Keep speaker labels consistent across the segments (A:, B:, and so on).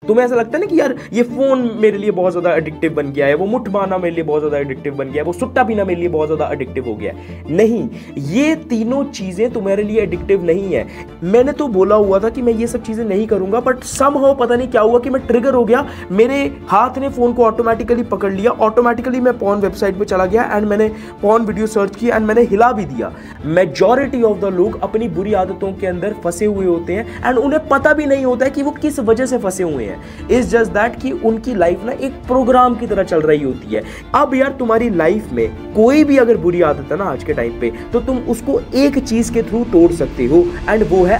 A: तुम्हें ऐसा लगता है ना कि यार ये फोन मेरे लिए बहुत ज्यादा एडिक्टिव बन गया है, वो मुठ मारना मेरे लिए बहुत ज्यादा एडिक्टिव बन गया है, वो सुट्टा पीना मेरे लिए बहुत ज्यादा एडिक्टिव हो गया है। नहीं, ये तीनों चीजें तुम्हारे लिए एडिक्टिव नहीं है। मैंने तो बोला हुआ था कि मैं ये सब चीजें नहीं करूंगा, बट समहाउ पता नहीं क्या हुआ कि मैं ट्रिगर हो गया, मेरे हाथ ने फोन को ऑटोमेटिकली पकड़ लिया, ऑटोमेटिकली मैं पॉर्न वेबसाइट पे चला गया एंड मैंने पॉर्न वीडियो सर्च किया एंड मैंने हिला भी दिया। मेजॉरिटी ऑफ द लोग अपनी बुरी आदतों के अंदर फंसे हुए होते हैं एंड उन्हें पता भी नहीं होता है कि वो किस वजह से फंसे हुए हैं। इट्स जस्ट दैट कि उनकी लाइफ ना एक प्रोग्राम की तरह चल रही होती है। अब यार तुम्हारी लाइफ में कोई भी अगर बुरी आदत है ना आज के टाइम पे, तो तुम उसको एक चीज के थ्रू तोड़ सकते हो एंड वो है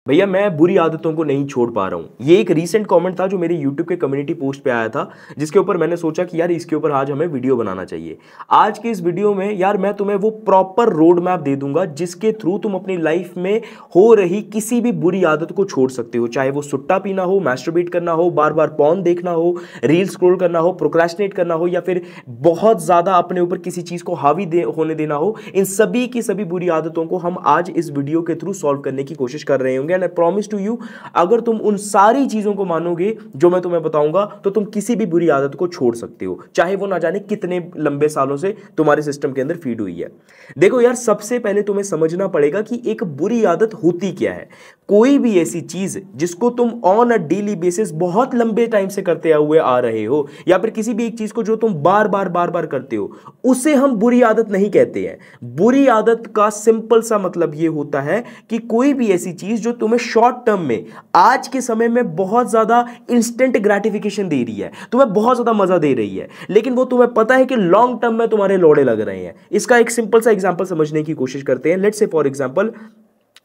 A: भैया मैं बुरी आदतों को नहीं छोड़ पा रहा हूं। ये एक रीसेंट कमेंट था जो मेरे YouTube के कम्युनिटी पोस्ट पे आया था, जिसके ऊपर मैंने सोचा कि यार इसके ऊपर आज हमें वीडियो बनाना चाहिए। आज के इस वीडियो में यार मैं तुम्हें वो प्रॉपर रोड मैप दे दूंगा जिसके थ्रू तुम अपनी लाइफ में हो रही किसी भी बुरी आदत को छोड़ सकते हो, चाहे वो सुट्टा पीना हो, मैस्टरबेट करना हो, बार बार पॉर्न देखना हो, रील स्क्रॉल करना हो, प्रोक्रेस्टिनेट करना हो, या फिर बहुत ज्यादा अपने ऊपर किसी चीज को हावी होने देना हो। इन सभी की सभी बुरी आदतों को हम आज इस वीडियो के थ्रू सॉल्व करने की कोशिश कर रहे होंगे। I promise to you, अगर तुम उन सारी चीजों को मानोगे जो मैं तुम्हें बताऊंगा, तो तुम किसी भी बुरी आदत को छोड़ सकते हो, चाहे वो ना जाने कितने लंबे सालों से तुम्हारे सिस्टम के अंदर फीड हुई है। देखो यार, सबसे पहले तुम्हें समझना पड़ेगा कि एक बुरी आदत होती क्या है। कोई भी ऐसी चीज जिसको तुम ऑन अ डेली बेसिस बहुत लंबे टाइम से करते हुए आ रहे हो, या फिर किसी भी एक चीज को जो तुम बार बार करते हो, उसे हम बुरी आदत नहीं कहते हैं। बुरी आदत का सिंपल सा मतलब यह होता है कि कोई भी ऐसी चीज जो तुम्हें शॉर्ट टर्म में आज के समय में बहुत ज्यादा इंस्टेंट ग्रेटिफिकेशन दे रही है, तुम्हें बहुत ज्यादा मजा दे रही है, लेकिन वो तुम्हें पता है कि लॉन्ग टर्म में तुम्हारे लोड़े लग रहे हैं। इसका एक सिंपल सा एग्जांपल समझने की कोशिश करते हैं। लेट्स से फॉर एग्जांपल,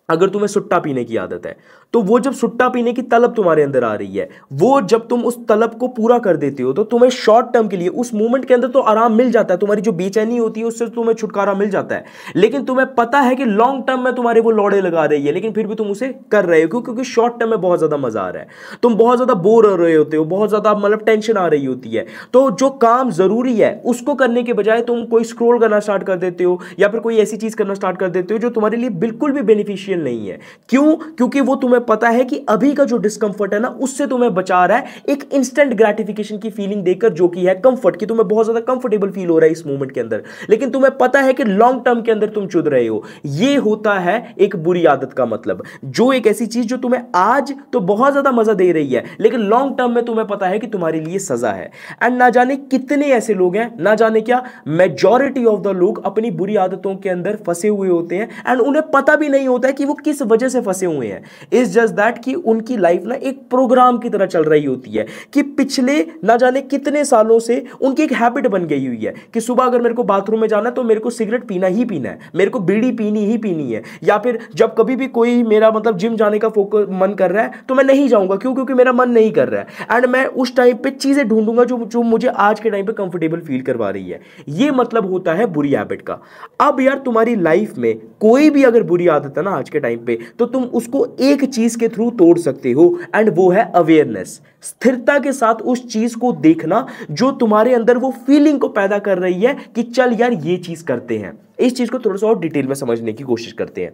A: अगर तुम्हें सुट्टा पीने की आदत है, तो वो जब सुट्टा पीने की तलब तुम्हारे अंदर आ रही है, वो जब तुम उस तलब को पूरा कर देते हो, तो तुम्हें शॉर्ट टर्म के लिए उस मोमेंट के अंदर तो आराम मिल जाता है, तुम्हारी जो बेचैनी होती है उससे तुम्हें छुटकारा मिल जाता है। लेकिन तुम्हें पता है कि लॉन्ग टर्म में तुम्हारे वो लौड़े लगा रही है, लेकिन फिर भी तुम उसे कर रहे हो क्योंकि शॉर्ट टर्म में बहुत ज्यादा मजा आ रहा है, तुम बहुत ज्यादा बोर हो रहे होते हो, बहुत ज्यादा मतलब टेंशन आ रही होती है। तो जो काम जरूरी है उसको करने के बजाय तुम कोई स्क्रॉल करना स्टार्ट कर देते हो, या फिर कोई ऐसी चीज करना स्टार्ट कर देते हो जो तुम्हारे लिए बिल्कुल भी बेनिफिशियल नहीं है। क्यों? क्योंकि वो तुम्हें पता है कि अभी का जो डिस्कंफर्ट है ना, उससे तुम्हें बचा रहा है एक इंस्टेंट ग्रेटिफिकेशन की फीलिंग देकर, जो कि है कंफर्ट, की तुम्हें बहुत ज्यादा कंफर्टेबल फील हो रहा है इस मोमेंट के अंदर, लेकिन तुम्हें पता है कि लॉन्ग टर्म के अंदर तुम चुद रहे हो। ये होता है एक बुरी आदत का मतलब। जो एक ऐसी चीज जो तुम्हें आज तो बहुत ज्यादा मजा दे रही है, लेकिन लॉन्ग टर्म में तुम्हें पता है कि तुम्हारे लिए सजा है। एंड ना जाने कितने ऐसे लोग हैं, ना जाने क्या मेजॉरिटी ऑफ द लोग अपनी बुरी आदतों के अंदर फंसे हुए होते हैं एंड उन्हें पता भी नहीं होता है कि वो किस वजह से फंसे हुए हैं। इट्स जस्ट दैट कि उनकी लाइफ ना एक प्रोग्राम की तरह चल रही होती है, कि पिछले ना जाने कितने सालों से उनकी एक हैबिट बन गई हुई है कि सुबह अगर मेरे को बाथरूम में जाना है तो मेरे को सिगरेट पीना ही पीना है, मेरे को बीड़ी पीनी ही पीनी है, या फिर जब कभी भी कोई मेरा मतलब जिम जाने का फोकस मन कर रहा है तो मैं नहीं जाऊंगा। क्यों? क्योंकि मेरा मन नहीं कर रहा है एंड मैं उस टाइम पे चीजें ढूंढूंगा जो मुझे आज के टाइम पे कंफर्टेबल फील करवा रही है। ये मतलब होता है बुरी हैबिट का। अब यार तुम्हारी लाइफ में कोई भी अगर बुरी आदत है ना आज के टाइम पे, तो तुम उसको एक चीज के थ्रू तोड़ सकते हो एंड वो है अवेयरनेस। स्थिरता के साथ उस चीज को देखना जो तुम्हारे अंदर वो फीलिंग को पैदा कर रही है कि चल यार ये चीज करते हैं। इस चीज को थोड़ा सा और डिटेल में समझने की कोशिश करते हैं।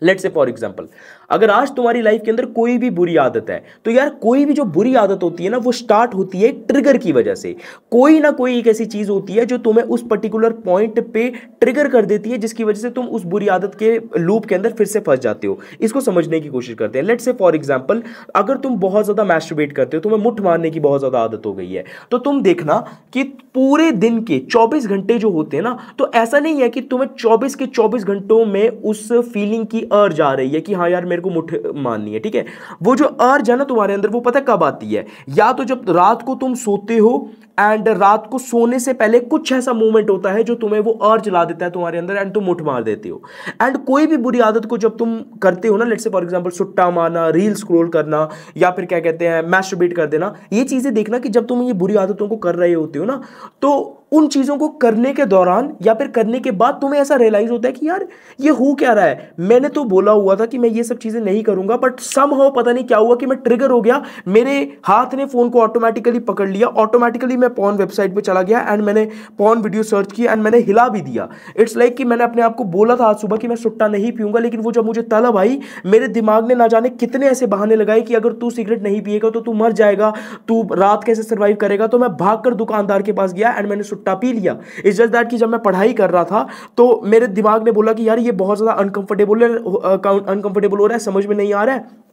A: लेट्स से फॉर एग्जांपल, अगर आज तुम्हारी लाइफ के अंदर कोई भी बुरी आदत है, तो यार कोई भी जो बुरी आदत होती है ना, वो स्टार्ट होती है एक ट्रिगर की वजह से। कोई ना कोई एक ऐसी चीज होती है जो तुम्हें उस पर्टिकुलर पॉइंट पे ट्रिगर कर देती है, जिसकी वजह से तुम उस बुरी आदत के लूप के अंदर फिर से फंस जाते हो। इसको समझने की कोशिश करते हैं। लेट्स से फॉर एग्जांपल, अगर तुम बहुत ज्यादा मैस्टरबेट करते हो, तुम्हें मुठ मारने की बहुत ज्यादा आदत हो गई है, तो तुम देखना कि पूरे दिन के 24 घंटे जो होते हैं ना, तो ऐसा नहीं है कि तुम्हें 24 के 24 घंटों में उस फीलिंग की अर्ज आ रही है कि हाँ यार मेरे को मुठ मारनी है, ठीक है। वो जो अर्ज है ना तुम्हारे अंदर, वो पता कब आती है? या तो जब रात को तुम सोते हो एंड रात को सोने से पहले कुछ ऐसा मूवमेंट होता है जो तुम्हें वो अर्ज ला देता है तुम्हारे अंदर एंड तुम मुठ मार देते हो। एंड कोई भी बुरी आदत को जब तुम करते हो ना, लेट्स से फॉर एग्जांपल सुट्टा मारना, रील स्क्रॉल करना, या फिर क्या कहते हैं मैस्टरबेट कर देना, ये चीजें देखना कि जब तुम ये बुरी आदतों को कर रहे होते हो ना, तो उन चीजों को करने के दौरान या फिर करने के बाद तुम्हें ऐसा रियलाइज होता है कि यार ये हो क्या रहा है। मैंने तो बोला हुआ था कि मैं ये सब चीजें नहीं करूंगा, बट समहाउ पता नहीं क्या हुआ कि मैं ट्रिगर हो गया, मेरे हाथ ने फोन को ऑटोमेटिकली पकड़ लिया, ऑटोमेटिकली मैं पॉर्न वेबसाइट पे चला गया एंड मैंने पॉर्न वीडियो सर्च किया एंड मैंने हिला भी दिया। इट्स लाइक कि मैंने अपने आप को बोला था आज सुबह कि मैं सुट्टा नहीं पीऊंगा, लेकिन वो जब मुझे तलब आई, मेरे दिमाग ने ना जाने कितने ऐसे बहाने लगाए कि अगर तू सिगरेट नहीं पिएगा तो तू मर जाएगा, तू रात कैसे सर्वाइव करेगा। तो मैं भागकर दुकानदार के पास गया एंड मैंने सुट्टा पी लिया। इट्स जस्ट दैट कि जब मैं पढ़ाई कर रहा था तो मेरे दिमाग ने बोला कि यार ये बहुत ज्यादा अनकंफर्टेबल हो रहा है, समझ में नहीं आ रहा है,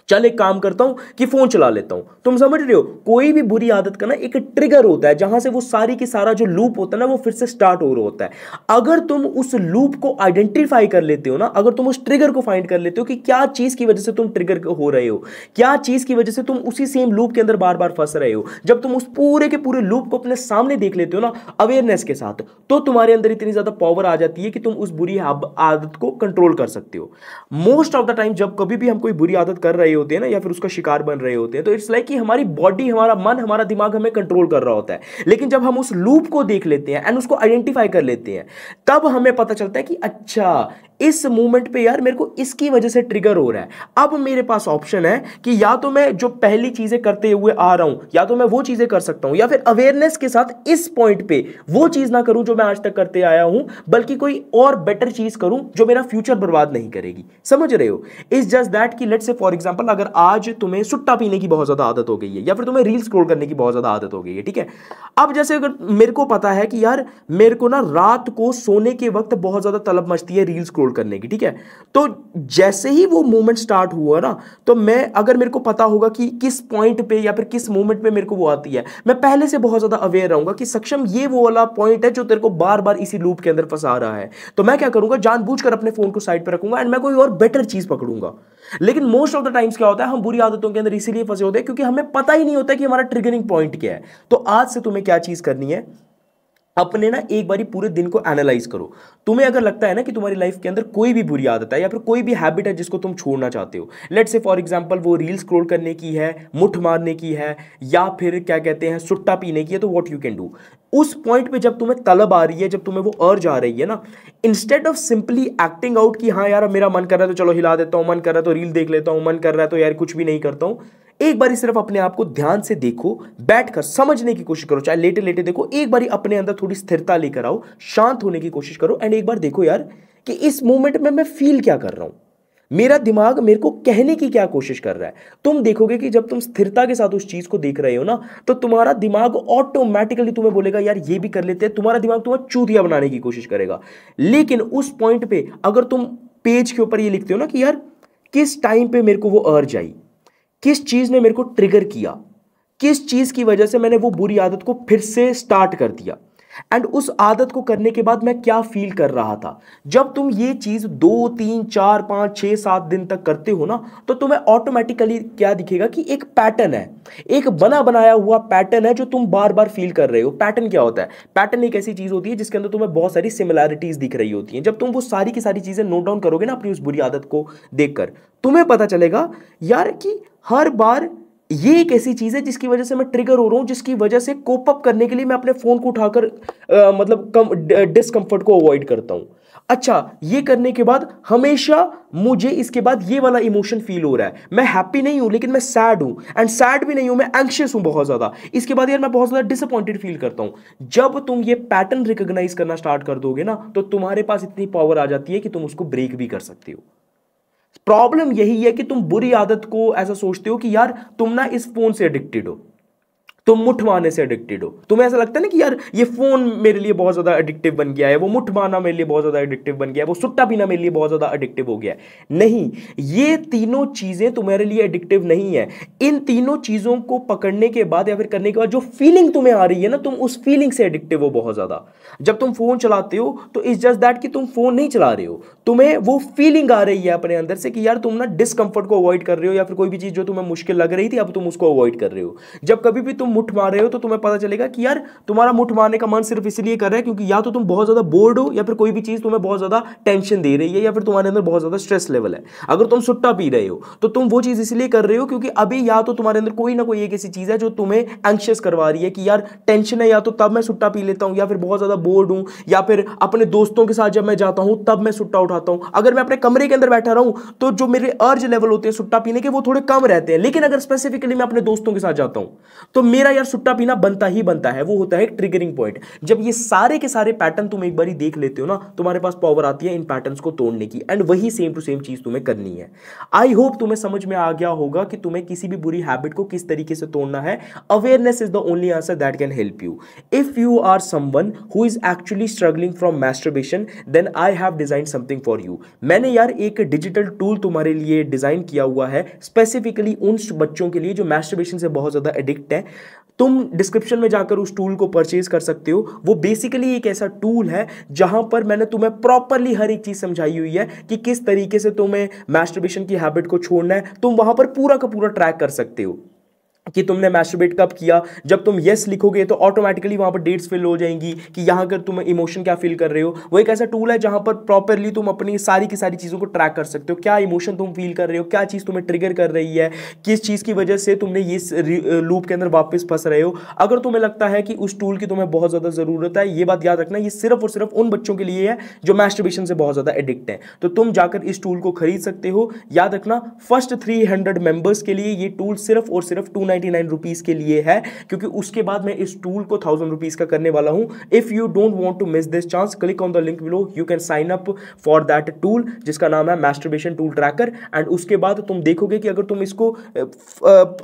A: चल एक काम करता हूं कि फोन चला लेता हूं। तुम समझ रहे हो, कोई भी बुरी आदत का ना एक ट्रिगर होता है जहां से वो सारी की सारा जो लूप होता है ना वो फिर से स्टार्ट हो रहा होता है। अगर तुम उस लूप को आइडेंटिफाई कर लेते हो ना, अगर तुम उस ट्रिगर को फाइंड कर लेते हो कि क्या चीज की वजह से तुम ट्रिगर हो रहे हो, क्या चीज की वजह से तुम उसी सेम लूप के अंदर बार बार फंस रहे हो, जब तुम उस पूरे के पूरे लूप को अपने सामने देख लेते हो ना अवेयरनेस के साथ, तो तुम्हारे अंदर इतनी ज्यादा पावर आ जाती है कि तुम उस बुरी आदत को कंट्रोल कर सकते हो। मोस्ट ऑफ द टाइम जब कभी भी हम कोई बुरी आदत कर रहे होते हैं ना या फिर उसका शिकार बन रहे होते हैं, तो इट्स लाइक कि हमारी बॉडी, हमारा मन, हमारा दिमाग हमें कंट्रोल कर रहा होता है। लेकिन जब हम उस लूप को देख लेते हैं एंड उसको आइडेंटिफाई कर लेते हैं, तब हमें पता चलता है कि अच्छा इस मोमेंट पे यार मेरे को इसकी वजह से ट्रिगर हो रहा है। अब मेरे पास ऑप्शन है कि या तो मैं जो पहली चीजें करते हुए आ रहा हूं, या तो मैं वो चीजें कर सकता हूं, या फिर अवेयरनेस के साथ इस पॉइंट पे वो चीज ना करूं जो मैं आज तक करते आया हूं, बल्कि कोई और बेटर चीज करूं जो मेरा फ्यूचर बर्बाद नहीं करेगी। समझ रहे हो? इट्स जस्ट दैट कि लेट्स से फॉर एग्जांपल अगर आज तुम्हें सुट्टा पीने की बहुत ज्यादा आदत हो गई है या फिर तुम्हें रील स्क्रॉल करने की बहुत ज्यादा आदत हो गई है, ठीक है। अब जैसे अगर मेरे को पता है कि यार मेरे को ना रात को सोने के वक्त बहुत ज्यादा तलब मचती है रील स्क्रॉल करने की, ठीक है, तो जैसे ही वो मोमेंट स्टार्ट हुआ ना, तो मैं, अगर मेरे को पता होगा कि किस पॉइंट पे या फिर किस मोमेंट पे मेरे को वो आती है, मैं पहले से बहुत ज्यादा अवेयर रहूंगा कि सक्षम ये वो वाला पॉइंट है जो तेरे को बार बार इसी लूप के अंदर फंसा रहा है। तो मैं क्या करूंगा, जानबूझकर अपने फोन को साइड पे रखूंगा एंड मैं कोई और बेटर चीज पकड़ूंगा। लेकिन मोस्ट ऑफ द टाइम्स क्या होता है, हम बुरी आदतों के अंदर इसीलिए फंसे होते हैं क्योंकि हमें पता ही नहीं होता कि हमारा ट्रिगरिंग पॉइंट क्या है। तो आज से तुम्हें क्या चीज करनी है, अपने ना एक बारी पूरे दिन को एनालाइज करो। तुम्हें अगर लगता है ना कि तुम्हारी लाइफ के अंदर कोई भी बुरी आदत है या फिर कोई भी हैबिट है जिसको तुम छोड़ना चाहते हो, लेट्स से फॉर एग्जांपल वो रील स्क्रॉल करने की है, मुठ मारने की है, या फिर क्या कहते हैं सुट्टा पीने की है, तो व्हाट यू कैन डू, उस पॉइंट पे जब तुम्हें तलब आ रही है, जब तुम्हें वो अर्ज आ रही है ना, instead of simply acting out कि हाँ यार मेरा मन कर रहा है तो चलो हिला देता हूं, मन कर रहा है तो रील देख लेता हूं, मन कर रहा है तो यार कुछ भी नहीं करता हूं, एक बारी सिर्फ अपने आप को ध्यान से देखो, बैठकर समझने की कोशिश करो, चाहे लेटे लेटे देखो, एक बारी अपने अंदर थोड़ी स्थिरता लेकर आओ, शांत होने की कोशिश करो एंड एक बार देखो यार कि इस मोमेंट में मैं फील क्या कर रहा हूं, मेरा दिमाग मेरे को कहने की क्या कोशिश कर रहा है। तुम देखोगे कि जब तुम स्थिरता के साथ उस चीज को देख रहे हो ना, तो तुम्हारा दिमाग ऑटोमेटिकली तुम्हें बोलेगा यार ये भी कर लेते हैं, तुम्हारा दिमाग तुम्हें चूतिया बनाने की कोशिश करेगा। लेकिन उस पॉइंट पे अगर तुम पेज के ऊपर ये लिखते हो ना कि यार किस टाइम पे मेरे को वो अर्ज आई, किस चीज ने मेरे को ट्रिगर किया, किस चीज की वजह से मैंने वो बुरी आदत को फिर से स्टार्ट कर दिया, एंड उस आदत को करने के बाद मैं क्या फील कर रहा था। जब तुम ये चीज 2, 3, 4, 5, 6, 7 दिन तक करते हो ना, तो तुम्हें ऑटोमेटिकली क्या दिखेगा कि एक पैटर्न है, एक बना बनाया हुआ पैटर्न है जो तुम बार बार फील कर रहे हो। पैटर्न क्या होता है? पैटर्न एक ऐसी चीज होती है जिसके अंदर तुम्हें बहुत सारी सिमिलैरिटीज दिख रही होती हैं। जब तुम वो सारी की सारी चीजें नोट डाउन करोगे ना अपनी उस बुरी आदत को देखकर, तुम्हें पता चलेगा यार कि हर बार ये एक ऐसी चीज है जिसकी वजह से मैं ट्रिगर हो रहा हूं, जिसकी वजह से कोप अप करने के लिए मैं अपने फोन को उठाकर मतलब डिस्कंफर्ट को अवॉइड करता हूं। अच्छा, ये करने के बाद हमेशा मुझे इसके बाद ये वाला इमोशन फील हो रहा है, मैं हैप्पी नहीं हूं लेकिन मैं सैड हूं, एंड सैड भी नहीं हूं, मैं एंग्शियस हूं बहुत ज्यादा। इसके बाद यार मैं बहुत ज्यादा डिसअपॉइंटेड फील करता हूं। जब तुम ये पैटर्न रिकॉग्नाइज करना स्टार्ट कर दोगे ना, तो तुम्हारे पास इतनी पावर आ जाती है कि तुम उसको ब्रेक भी कर सकते हो। प्रॉब्लम यही है कि तुम बुरी आदत को ऐसा सोचते हो कि यार तुम ना इस फोन से एडिक्टेड हो, तुम मुठ मारने से एडिक्टेड हो। तुम्हें ऐसा लगता है ना कि यार ये फोन मेरे लिए बहुत ज्यादा एडिक्टिव बन गया है, वो मुठ मारना मेरे लिए बहुत ज्यादा एडिक्टिव बन गया है, वो सुट्टा पीना मेरे लिए बहुत ज्यादा एडिक्टिव हो गया है। नहीं, ये तीनों चीजें तुम्हारे लिए एडिक्टिव नहीं है। इन तीनों चीजों को पकड़ने के बाद या फिर करने के बाद जो फीलिंग तुम्हें आ रही है ना, तुम उस फीलिंग से एडिक्टिव हो बहुत ज्यादा। जब तुम फोन चलाते हो तो इट्स जस्ट दैट कि तुम फोन नहीं चला रहे हो, तुम्हें वो फीलिंग आ रही है अपने अंदर से कि यार तुम ना डिस्कंफर्ट को अवॉइड कर रहे हो, या फिर कोई भी चीज जो तुम्हें मुश्किल लग रही थी अब तुम उसको अवॉइड कर रहे हो। जब कभी भी तुम मुठ मार रहे हो तो तुम्हें पता चलेगा कि यार तुम्हारा मुठ मारने का मन सिर्फ इसलिए कर रहा है क्योंकि या तो तुम बहुत ज्यादा बोर्ड हो, या फिर कोई भी चीज तुम्हें बहुत ज्यादा टेंशन दे रही है, या फिर तुम्हारे अंदर बहुत ज्यादा स्ट्रेस लेवल है। अगर तुम सुट्टा पी रहे हो तो तुम वो चीज इसलिए कर रहे हो क्योंकि अभी या तो तुम्हारे अंदर कोई ना कोई एक ऐसी चीज है जो तुम्हें एंग्शियस करवा रही है कि यार टेंशन है, या तो तब मैं सुट्टा पी लेता हूं, या फिर बहुत ज्यादा बोर्ड हूं, या फिर अपने दोस्तों के साथ जब मैं जाता हूं तब मैं सुट्टा उठाता हूं। अगर मैं अपने कमरे के अंदर बैठा रहूं तो जो मेरे अर्ज लेवल होते हैं सुट्टा पीने के वो थोड़े कम रहते हैं, लेकिन अगर स्पेसिफिकली मैं अपने दोस्तों के साथ जाता हूं तो तेरा यार सुट्टा पीना बनता ही बनता है, वो होता है एक ट्रिगरिंग पॉइंट। जब ये सारे के सारे पैटर्न तुम एक बारी देख लेते हो ना, तुम्हारे पास पावर आती है इन पैटर्न्स को तोड़ने की, एंड वही सेम टू सेम चीज तुम्हें करनी है। आई होप तुम्हें समझ में आ गया होगा कि तुम्हें किसी भी बुरी हैबिट को किस तरीके से तोड़ना है। Awareness is the only answer that can help you. If you are someone who is actually struggling from masturbation, then I have design something for you. मैंने यार एक डिजिटल टूल तुम्हारे लिए डिजाइन किया हुआ है स्पेसिफिकली उन बच्चों के लिए जो मैस्टरबेशन से बहुत ज्यादा एडिक्ट है। तुम डिस्क्रिप्शन में जाकर उस टूल को परचेज कर सकते हो। वो बेसिकली एक ऐसा टूल है जहां पर मैंने तुम्हें प्रॉपरली हर एक चीज समझाई हुई है कि किस तरीके से तुम्हें मैस्टरबेशन की हैबिट को छोड़ना है। तुम वहां पर पूरा का पूरा ट्रैक कर सकते हो कि तुमने मैस्टरबेट कब किया। जब तुम यस लिखोगे तो ऑटोमेटिकली वहां पर डेट्स फिल हो जाएंगी कि यहां कर तुम इमोशन क्या फील कर रहे हो। वो एक ऐसा टूल है जहां पर प्रॉपरली तुम अपनी सारी की सारी चीज़ों को ट्रैक कर सकते हो, क्या इमोशन तुम फील कर रहे हो, क्या चीज़ तुम्हें ट्रिगर कर रही है, किस चीज़ की वजह से तुमने इस लूप के अंदर वापस फंस रहे हो। अगर तुम्हें लगता है कि उस टूल की तुम्हें बहुत ज़्यादा ज़रूरत है, ये बात याद रखना, ये सिर्फ और सिर्फ उन बच्चों के लिए है जो मैस्टरबेशन से बहुत ज़्यादा एडिक्ट है। तो तुम जाकर इस टूल को खरीद सकते हो। याद रखना, फर्स्ट 300 मेंबर्स के लिए ये टूल सिर्फ और सिर्फ 299 रुपीज़ के लिए है, क्योंकि उसके बाद मैं इस टूल को 1000 रुपीज का करने वाला हूं। If you don't want to miss this chance, click on the link below, you can sign up for that tool जिसका नाम है मैस्टरबेशन टूल ट्रैकर। एंड उसके बाद तुम देखोगे कि अगर तुम इसको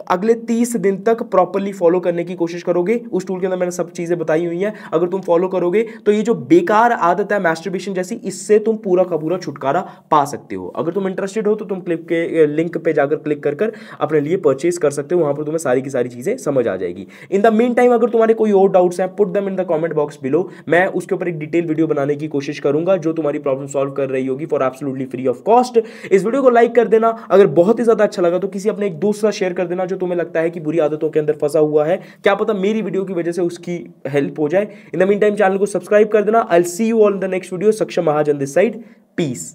A: अगले 30 दिन तक प्रॉपरली फॉलो करने की कोशिश करोगे, उस टूल के अंदर मैंने सब चीजें बताई हुई हैं, अगर तुम फॉलो करोगे तो ये जो बेकार आदत है मैस्टरबेशन जैसी, इससे तुम पूरा का पूरा छुटकारा पा सकते हो। अगर तुम इंटरेस्टेड हो तो तुम क्लिप के लिंक पे जाकर क्लिक कर अपने लिए परचेज कर सकते हो, वहां पर तुम्हें सारी की सारी चीजें समझ आ जाएगी। इन द मीन टाइम अगर तुम्हारे कोई और डाउट्स हैं, put them in the comment box below. मैं उसके ऊपर एक डिटेल वीडियो बनाने की कोशिश करूंगा जो तुम्हारी प्रॉब्लम सॉल्व कर रही होगी for absolutely free of cost. इस वीडियो को लाइक कर देना, अगर बहुत ही ज्यादा अच्छा लगा तो किसी अपने एक दोस्त का शेयर कर देना जो तुम्हें लगता है कि बुरी आदतों के अंदर फंसा हुआ है, क्या पता मेरी वीडियो की वजह से उसकी हेल्प हो जाए। In the mean time channel को सब्सक्राइब कर देना। I will see you all in the next video. सक्षम महाजन दिस साइड, पीस।